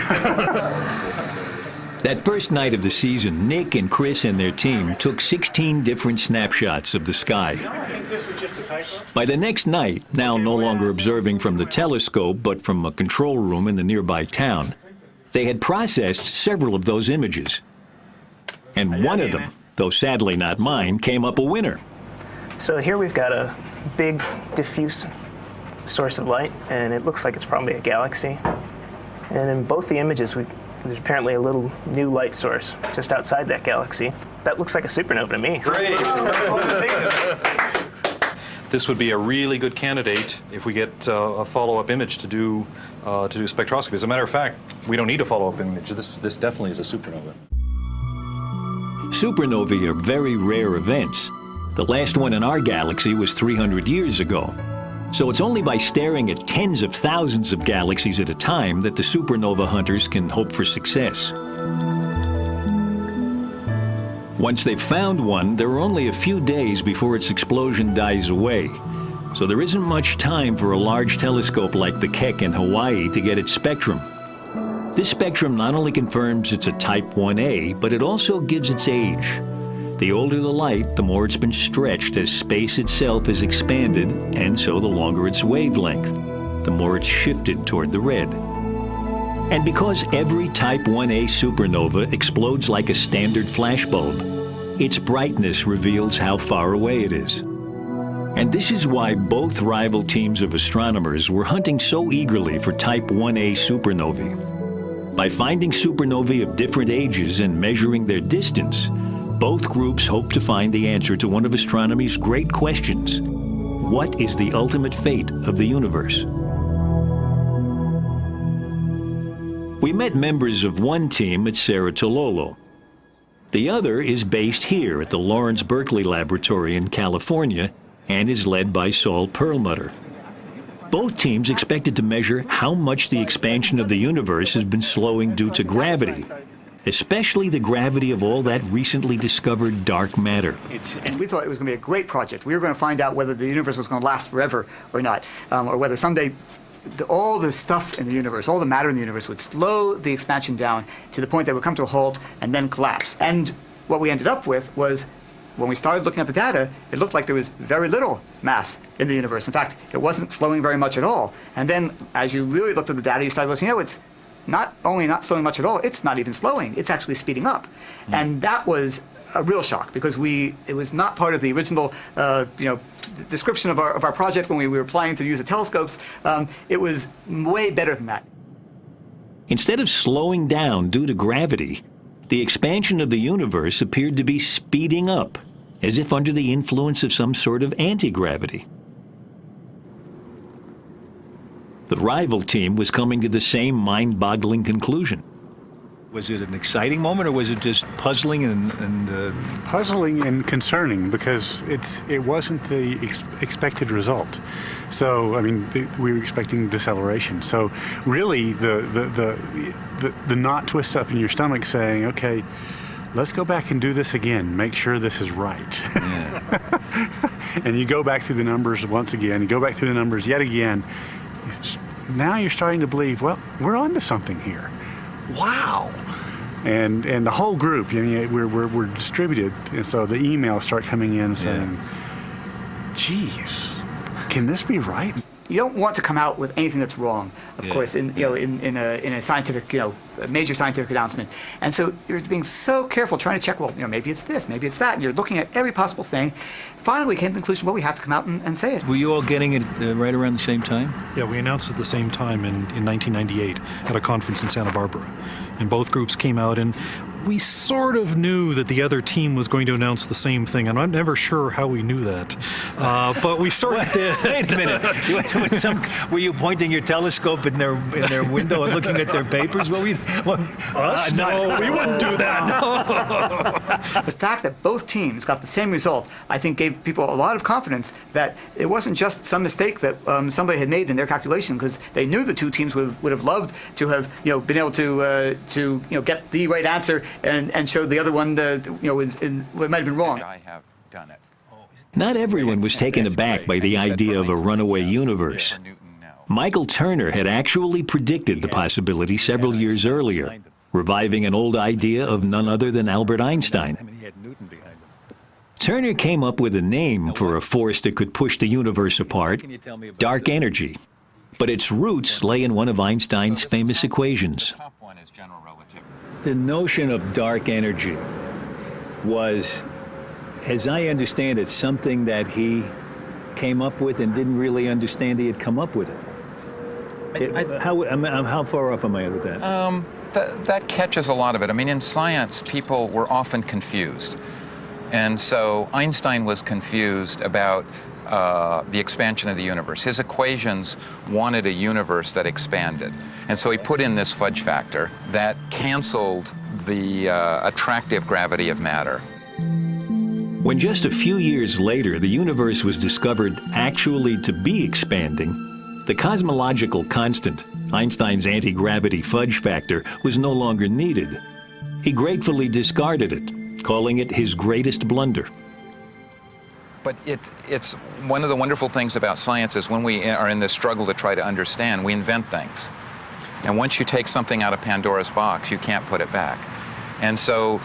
That first night of the season, Nick and Chris and their team took 16 different snapshots of the sky. By the next night, now no longer observing from the telescope but from a control room in the nearby town, they had processed several of those images. And one of them, though sadly not mine, came up a winner. So here we've got a big diffuse source of light, and it looks like it's probably a galaxy. And in both the images, there's apparently a little new light source just outside that galaxy. That looks like a supernova to me. Great. This would be a really good candidate if we get a follow-up image to do spectroscopy. As a matter of fact, we don't need a follow-up image. This definitely is a supernova. Supernovae are very rare events. The last one in our galaxy was 300 years ago. So it's only by staring at tens of thousands of galaxies at a time that the supernova hunters can hope for success. Once they've found one, there are only a few days before its explosion dies away. So there isn't much time for a large telescope like the Keck in Hawaii to get its spectrum. This spectrum not only confirms it's a Type 1a, but it also gives its age. The older the light, the more it's been stretched as space itself has expanded, and so the longer its wavelength, the more it's shifted toward the red. And because every Type 1a supernova explodes like a standard flashbulb, its brightness reveals how far away it is. And this is why both rival teams of astronomers were hunting so eagerly for Type 1a supernovae. By finding supernovae of different ages and measuring their distance, both groups hope to find the answer to one of astronomy's great questions. What is the ultimate fate of the universe? We met members of one team at Cerro Tololo. The other is based here at the Lawrence Berkeley Laboratory in California and is led by Saul Perlmutter. Both teams expected to measure how much the expansion of the universe has been slowing due to gravity, especially the gravity of all that recently discovered dark matter. And we thought it was going to be a great project. We were going to find out whether the universe was going to last forever or not, or whether someday all the stuff in the universe, all the matter in the universe would slow the expansion down to the point that it would come to a halt and then collapse. And what we ended up with was, when we started looking at the data, it looked like there was very little mass in the universe. In fact, it wasn't slowing very much at all. And then as you really looked at the data, you started going, it's not only not slowing much at all, it's not even slowing, it's actually speeding up. And that was a real shock, because it was not part of the original description of our project when we were planning to use the telescopes. It was way better than that. Instead of slowing down due to gravity, the expansion of the universe appeared to be speeding up, as if under the influence of some sort of anti-gravity. The rival team was coming to the same mind-boggling conclusion. Was it an exciting moment, or was it just puzzling and puzzling and concerning, because it wasn't the expected result. So, I mean, we were expecting deceleration. So, really, the knot twists up in your stomach, saying, "Okay, let's go back and do this again. Make sure this is right." Yeah. And you go back through the numbers once again. You go back through the numbers yet again. Now you're starting to believe, well, we're onto something here. Wow. And the whole group, we're distributed, and so the emails start coming in saying, geez, can this be right? You don't want to come out with anything that's wrong, of course, in a scientific, a major scientific announcement. And so you're being so careful trying to check, well, maybe it's this, maybe it's that, and you're looking at every possible thing. Finally, we came to the conclusion, well, we have to come out and say it. Were you all getting it right around the same time? Yeah, we announced at the same time in 1998 at a conference in Santa Barbara. And both groups came out, and we sort of knew that the other team was going to announce the same thing, and I'm never sure how we knew that. But we sort of did. Wait a minute. Were you pointing your telescope in their window and looking at their papers? Us? No, we wouldn't do that. No. The fact that both teams got the same result, I think, gave people a lot of confidence that it wasn't just some mistake that somebody had made in their calculation, because they knew the two teams would have loved to have been able to get the right answer and show the other one what might have been wrong. I have done it. Not everyone was taken aback by the idea of a runaway universe. Michael Turner had actually predicted the possibility several years earlier, reviving an old idea of none other than Albert Einstein. Turner came up with a name for a force that could push the universe apart: dark energy. But its roots lay in one of Einstein's famous equations. The notion of dark energy was, as I understand it, something that he came up with and didn't really understand he had come up with it. How far off am I with that? That catches a lot of it. I mean, in science, people were often confused. And so Einstein was confused about the expansion of the universe. His equations wanted a universe that expanded. And so he put in this fudge factor that canceled the attractive gravity of matter. When just a few years later the universe was discovered actually to be expanding, the cosmological constant, Einstein's anti-gravity fudge factor, was no longer needed. He gratefully discarded it, calling it his greatest blunder. But it's one of the wonderful things about science is when we are in this struggle to try to understand, we invent things. And once you take something out of Pandora's box, you can't put it back. And so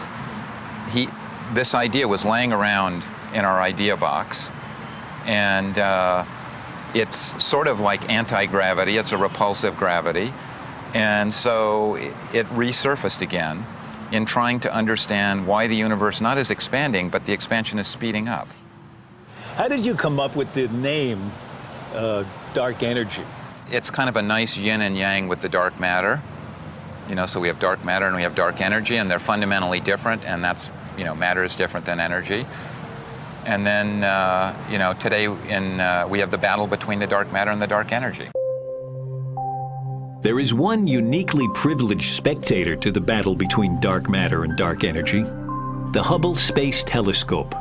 this idea was laying around in our idea box, and it's sort of like anti-gravity. It's a repulsive gravity. And so it resurfaced again in trying to understand why the universe not is expanding, but the expansion is speeding up. How did you come up with the name dark energy? It's kind of a nice yin and yang with the dark matter. You know, so we have dark matter and we have dark energy, and they're fundamentally different, and that's, you know, matter is different than energy. And then, you know, today we have the battle between the dark matter and the dark energy. There is one uniquely privileged spectator to the battle between dark matter and dark energy: the Hubble Space Telescope.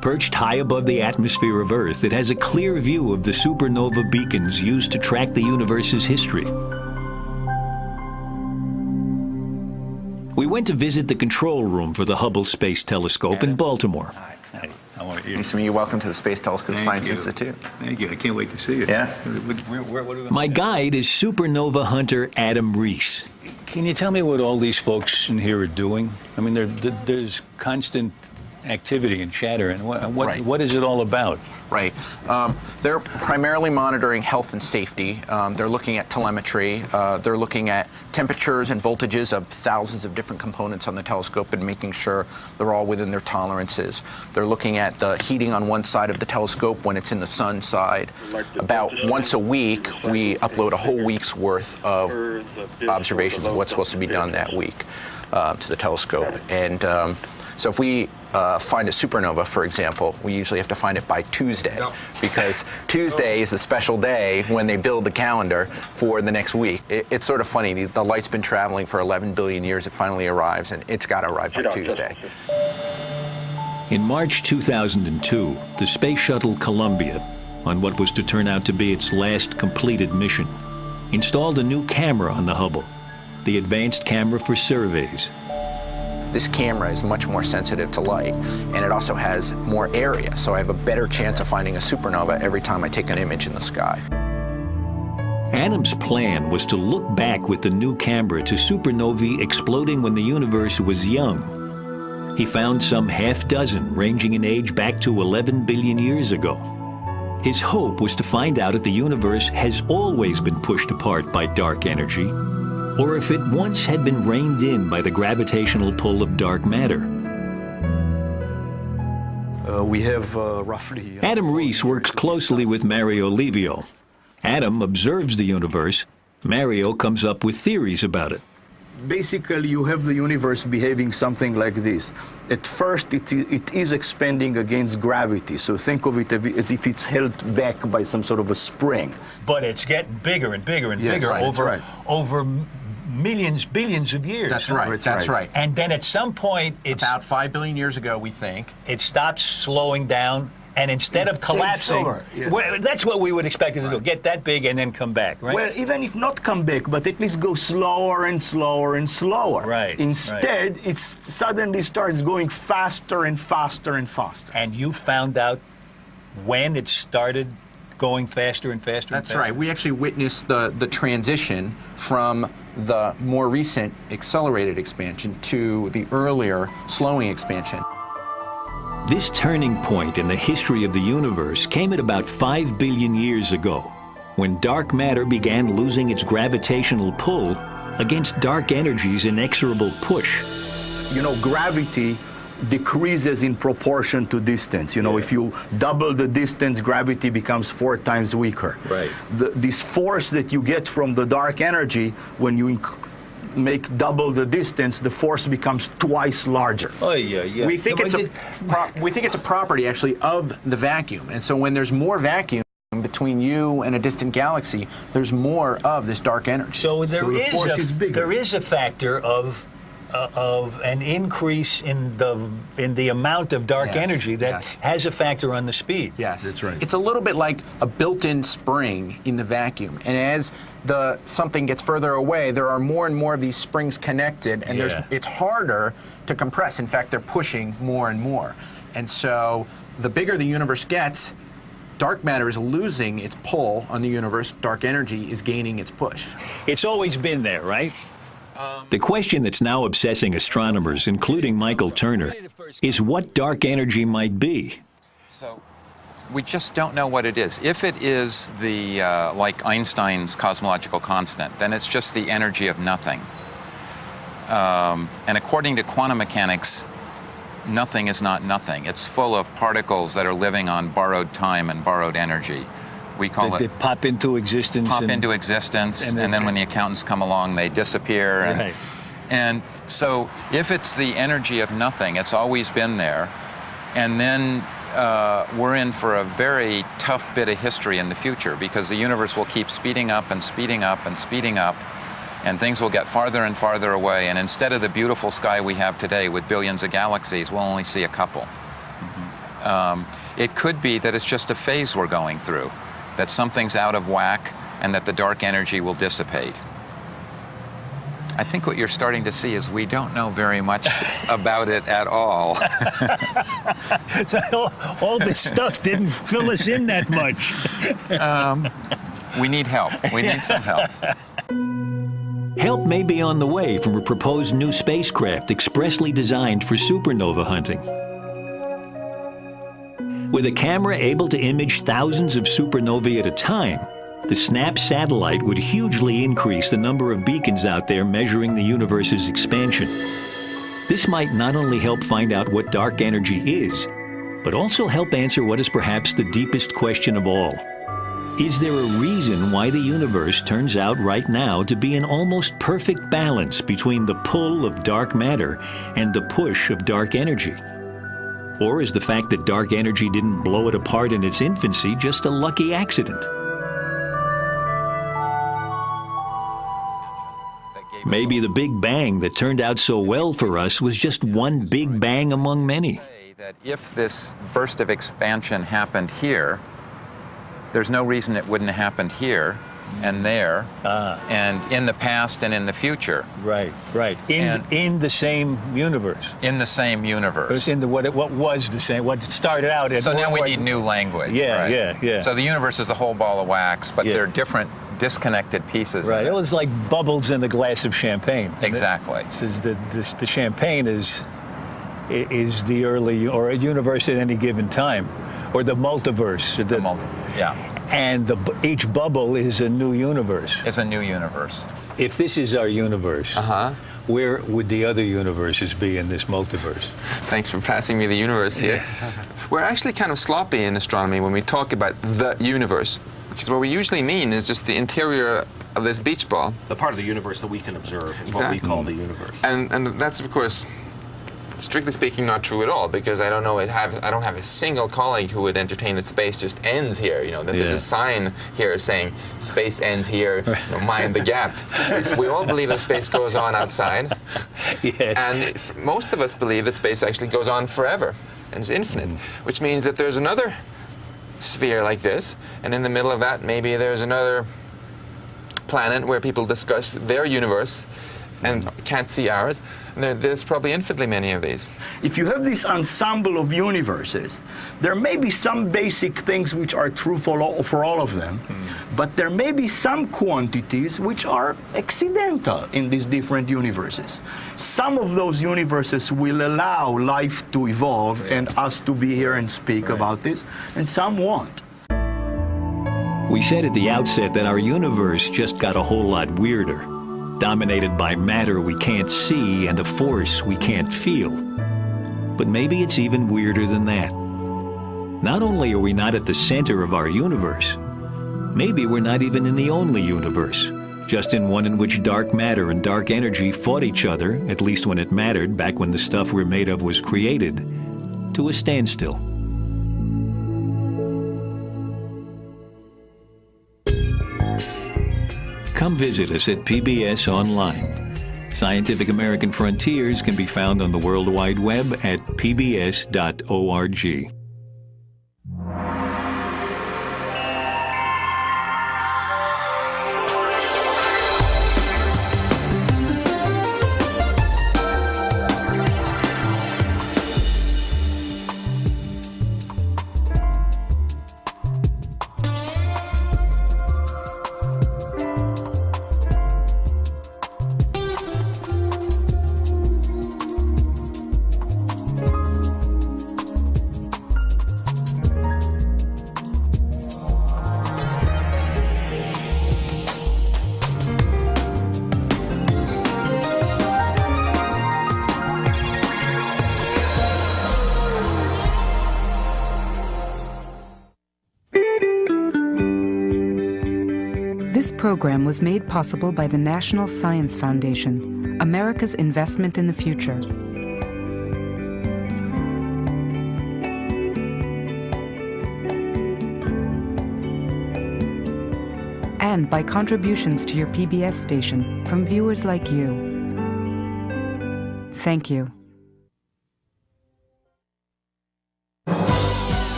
Perched high above the atmosphere of Earth, it has a clear view of the supernova beacons used to track the universe's history. We went to visit the control room for the Hubble Space Telescope in Baltimore. Hi. How are you? Nice to meet you. Welcome to the Space Telescope Science Institute. Thank you. I can't wait to see you. Yeah. My guide is supernova hunter Adam Rees. Can you tell me what all these folks in here are doing? I mean, there's constant activity and chatter, and what is it all about? Right. They're primarily monitoring health and safety. They're looking at telemetry. They're looking at temperatures and voltages of thousands of different components on the telescope and making sure they're all within their tolerances. They're looking at the heating on one side of the telescope when it's in the sun side. About once a week, we upload a whole week's worth of observations of what's supposed to be done that week to the telescope. And so if we find a supernova, for example, we usually have to find it by Tuesday, because Tuesday is the special day when they build the calendar for the next week. It's sort of funny. The light's been traveling for 11 billion years. It finally arrives, and it's got to arrive by Tuesday. In March 2002, the Space Shuttle Columbia, on what was to turn out to be its last completed mission, installed a new camera on the Hubble, the Advanced Camera for Surveys. This camera is much more sensitive to light, and it also has more area, so I have a better chance of finding a supernova every time I take an image in the sky. Adam's plan was to look back with the new camera to supernovae exploding when the universe was young. He found some half-dozen ranging in age back to 11 billion years ago. His hope was to find out if the universe has always been pushed apart by dark energy, or if it once had been reined in by the gravitational pull of dark matter. We have roughly... Adam Rees works closely with Mario Livio. Adam observes the universe. Mario comes up with theories about it. Basically, you have the universe behaving something like this. At first, it is expanding against gravity, so think of it as if it's held back by some sort of a spring. But it's getting bigger and bigger and bigger over millions, billions of years. That's right. That's right. And then at some point, it's about 5 billion years ago, we think, it stops slowing down, and instead of collapsing, well, that's what we would expect it to do: get that big and then come back, right? Well, even if not come back, but at least go slower and slower and slower. Right. Instead, it suddenly starts going faster and faster and faster. And you found out when it started going faster and faster? That's right. We actually witnessed the transition from the more recent accelerated expansion to the earlier slowing expansion. This turning point in the history of the universe came at about 5 billion years ago, when dark matter began losing its gravitational pull against dark energy's inexorable push. You know, gravity decreases in proportion to distance. You know, if you double the distance, gravity becomes 4 times weaker. Right. This force that you get from the dark energy, when you make double the distance, the force becomes twice larger. Oh, yeah. We think it's a property actually of the vacuum, and so when there's more vacuum between you and a distant galaxy, there's more of this dark energy. So there is a factor of an increase in the amount of dark energy that has a factor on the speed. Yes, that's right. It's a little bit like a built-in spring in the vacuum, and as something gets further away, there are more and more of these springs connected, and it's harder to compress. In fact, they're pushing more and more, and so the bigger the universe gets, dark matter is losing its pull on the universe. Dark energy is gaining its push. It's always been there, right? The question that's now obsessing astronomers, including Michael Turner, is what dark energy might be. So we just don't know what it is. If it is the, like Einstein's cosmological constant, then it's just the energy of nothing. And according to quantum mechanics, nothing is not nothing. It's full of particles that are living on borrowed time and borrowed energy. We call it... They pop into existence. And then when the accountants come along, they disappear. And so if it's the energy of nothing, it's always been there. And then we're in for a very tough bit of history in the future, because the universe will keep speeding up and speeding up and speeding up, and things will get farther and farther away. And instead of the beautiful sky we have today with billions of galaxies, we'll only see a couple. It could be that it's just a phase we're going through, that something's out of whack and that the dark energy will dissipate. I think what you're starting to see is we don't know very much about it at all. So all this stuff didn't fill us in that much. We need help. We need some help. Help may be on the way from a proposed new spacecraft expressly designed for supernova hunting. With a camera able to image thousands of supernovae at a time, the SNAP satellite would hugely increase the number of beacons out there measuring the universe's expansion. This might not only help find out what dark energy is, but also help answer what is perhaps the deepest question of all. Is there a reason why the universe turns out right now to be an almost perfect balance between the pull of dark matter and the push of dark energy? Or is the fact that dark energy didn't blow it apart in its infancy just a lucky accident? Maybe the Big Bang that turned out so well for us was just one big bang among many. That if this burst of expansion happened here, there's no reason it wouldn't have happened here and there, and in the past and in the future. Right. In the same universe. In the same universe. It was in what was the same, what started out as... So now we need new language. Yeah. So the universe is a whole ball of wax, but they're different, disconnected pieces. Right, it was like bubbles in a glass of champagne. Exactly. The champagne is the early, or a universe at any given time, or the multiverse. And each bubble is a new universe. It's a new universe. If this is our universe, where would the other universes be in this multiverse? Thanks for passing me the universe here. We're actually kind of sloppy in astronomy when we talk about the universe, because what we usually mean is just the interior of this beach ball. The part of the universe that we can observe is what we call the universe. And that's, of course, strictly speaking, not true at all, because I don't have a single colleague who would entertain that space just ends here. You know, that there's a sign here saying space ends here. Mind the gap. We all believe that space goes on outside, and most of us believe that space actually goes on forever and is infinite, which means that there's another sphere like this, and in the middle of that, maybe there's another planet where people discuss their universe and can't see ours. There's probably infinitely many of these. If you have this ensemble of universes, there may be some basic things which are true for all of them, but there may be some quantities which are accidental in these different universes. Some of those universes will allow life to evolve and us to be here and speak about this, and some won't. We said at the outset that our universe just got a whole lot weirder, dominated by matter we can't see and a force we can't feel. But maybe it's even weirder than that. Not only are we not at the center of our universe, maybe we're not even in the only universe, just in one in which dark matter and dark energy fought each other, at least when it mattered, back when the stuff we're made of was created, to a standstill. Come visit us at PBS Online. Scientific American Frontiers can be found on the World Wide Web at pbs.org. This program was made possible by the National Science Foundation, America's investment in the future. And by contributions to your PBS station from viewers like you. Thank you.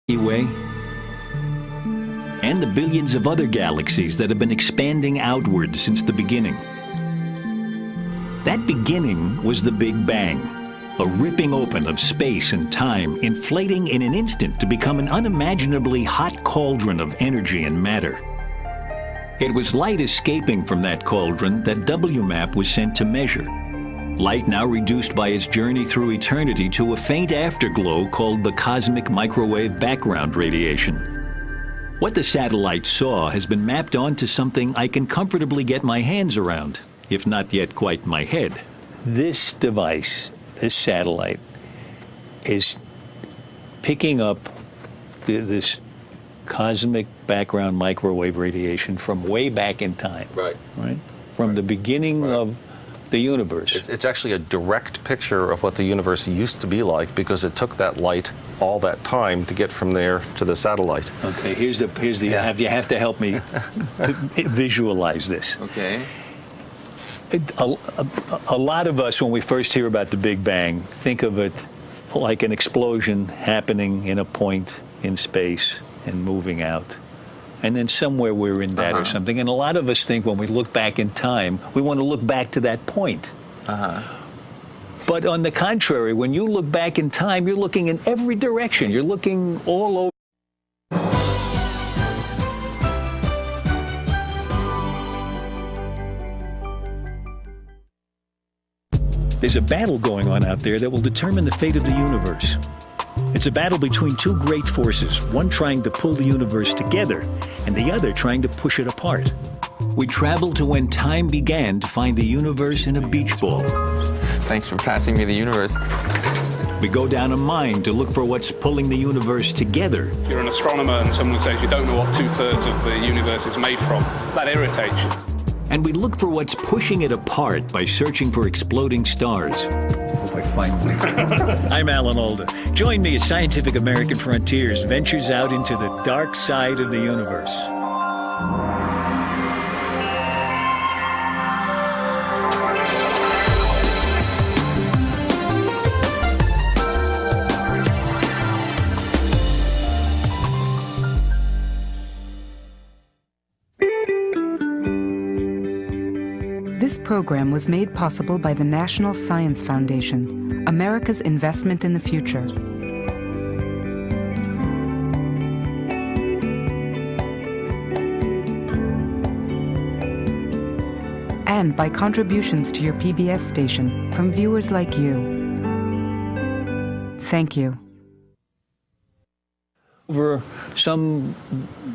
Way, and the billions of other galaxies that have been expanding outward since the beginning. That beginning was the Big Bang, a ripping open of space and time, inflating in an instant to become an unimaginably hot cauldron of energy and matter. It was light escaping from that cauldron that WMAP was sent to measure. Light now reduced by its journey through eternity to a faint afterglow called the cosmic microwave background radiation. What the satellite saw has been mapped onto something I can comfortably get my hands around, if not yet quite my head. This device, this satellite, is picking up this cosmic background microwave radiation from way back in time. Right. Right? From the beginning of the universe. It's actually a direct picture of what the universe used to be like, because it took that light all that time to get from there to the satellite. Okay, here's the you have to help me visualize this. Okay. A lot of us, when we first hear about the Big Bang, think of it like an explosion happening in a point in space and moving out. And then somewhere we're in that or something. And a lot of us think when we look back in time, we want to look back to that point. But on the contrary, when you look back in time, you're looking in every direction. You're looking all over. There's a battle going on out there that will determine the fate of the universe. It's a battle between two great forces, one trying to pull the universe together and the other trying to push it apart. We travel to when time began to find the universe in a beach ball. Thanks for passing me the universe. We go down a mine to look for what's pulling the universe together. If you're an astronomer and someone says you don't know what 2/3 of the universe is made from, that irritates you. And we look for what's pushing it apart by searching for exploding stars. Hope I find one. I'm Alan Alda. Join me as Scientific American Frontiers ventures out into the dark side of the universe. This program was made possible by the National Science Foundation, America's investment in the future. And by contributions to your PBS station from viewers like you. Thank you. Over some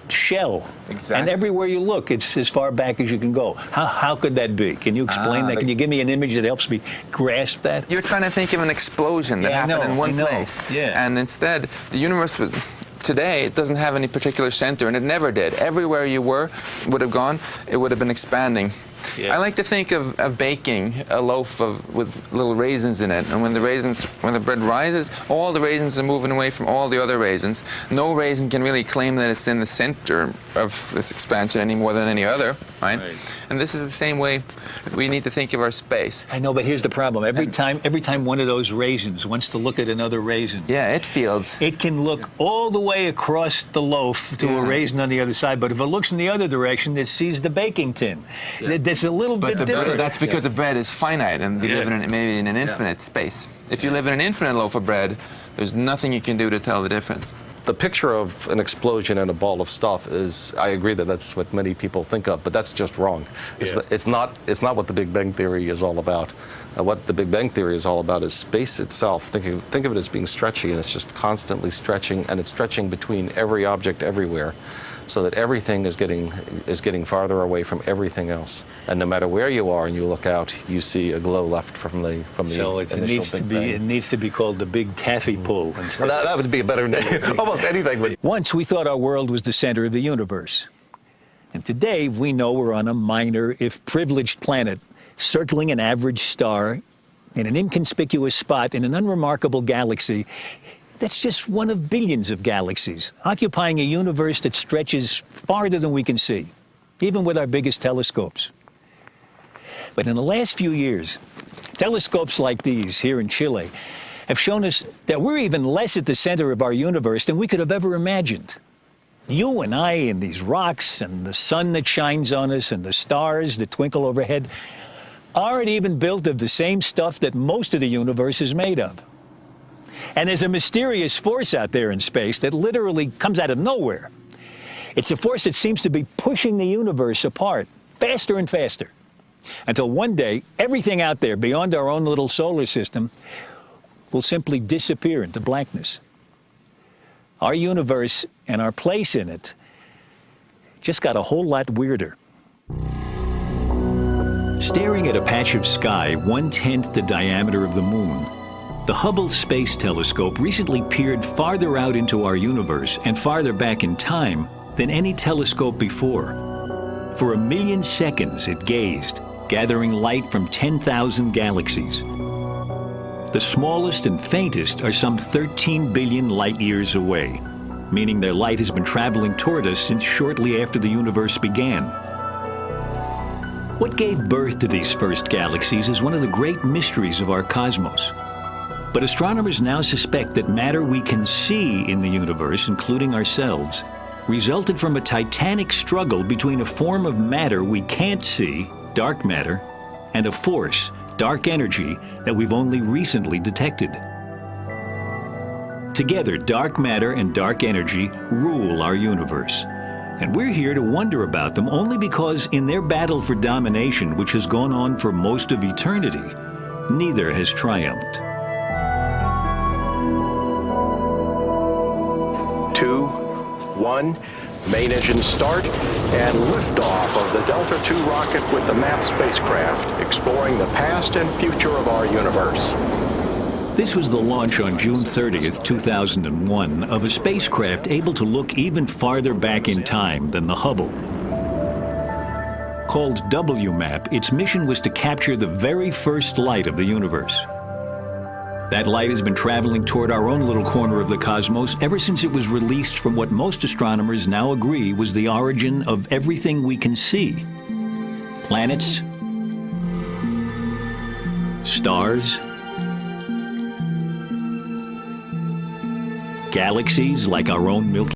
shell. Exactly. And everywhere you look, it's as far back as you can go. How could that be? Can you explain that? Can you give me an image that helps me grasp that? You're trying to think of an explosion that happened in one place. Yeah. And instead, the universe was, today, it doesn't have any particular center, and it never did. Everywhere you would have gone, it would have been expanding. Yeah. I like to think of baking a loaf with little raisins in it, and when the bread rises, all the raisins are moving away from all the other raisins. No raisin can really claim that it's in the center of this expansion any more than any other, right? And this is the same way we need to think of our space. I know, but here's the problem. Every time one of those raisins wants to look at another raisin, it can look all the way across the loaf to a raisin on the other side, but if it looks in the other direction, it sees the baking tin. It's a little bit different. That's because the bread is finite, and we live maybe in an infinite space. If you live in an infinite loaf of bread, there's nothing you can do to tell the difference. The picture of an explosion and a ball of stuff is, I agree that that's what many people think of, but that's just wrong. It's not what the Big Bang Theory is all about. What the Big Bang Theory is all about is space itself. Think of it as being stretchy, and it's just constantly stretching, and it's stretching between every object everywhere, so that everything is getting farther away from everything else. And no matter where you are and you look out, you see a glow left from the So it needs to be called the Big Taffy Pull. Well, that would be a better name. Almost anything would. Once we thought our world was the center of the universe. And today we know we're on a minor, if privileged planet, circling an average star in an inconspicuous spot in an unremarkable galaxy that's just one of billions of galaxies, occupying a universe that stretches farther than we can see, even with our biggest telescopes. But in the last few years, telescopes like these here in Chile have shown us that we're even less at the center of our universe than we could have ever imagined. You and I and these rocks and the sun that shines on us and the stars that twinkle overhead aren't even built of the same stuff that most of the universe is made of. And there's a mysterious force out there in space that literally comes out of nowhere. It's a force that seems to be pushing the universe apart faster and faster, until one day, everything out there beyond our own little solar system will simply disappear into blackness. Our universe and our place in it just got a whole lot weirder. Staring at a patch of sky 1/10 the diameter of the moon, the Hubble Space Telescope recently peered farther out into our universe and farther back in time than any telescope before. For 1 million seconds it gazed, gathering light from 10,000 galaxies. The smallest and faintest are some 13 billion light years away, meaning their light has been traveling toward us since shortly after the universe began. What gave birth to these first galaxies is one of the great mysteries of our cosmos. But astronomers now suspect that matter we can see in the universe, including ourselves, resulted from a titanic struggle between a form of matter we can't see, dark matter, and a force, dark energy, that we've only recently detected. Together, dark matter and dark energy rule our universe. And we're here to wonder about them only because in their battle for domination, which has gone on for most of eternity, neither has triumphed. 2, 1, Main engines start and liftoff of the Delta II rocket with the MAP spacecraft, exploring the past and future of our universe. This was the launch on June 30th, 2001, of a spacecraft able to look even farther back in time than the Hubble. Called WMAP, its mission was to capture the very first light of the universe. That light has been traveling toward our own little corner of the cosmos ever since it was released from what most astronomers now agree was the origin of everything we can see. Planets, stars, galaxies like our own Milky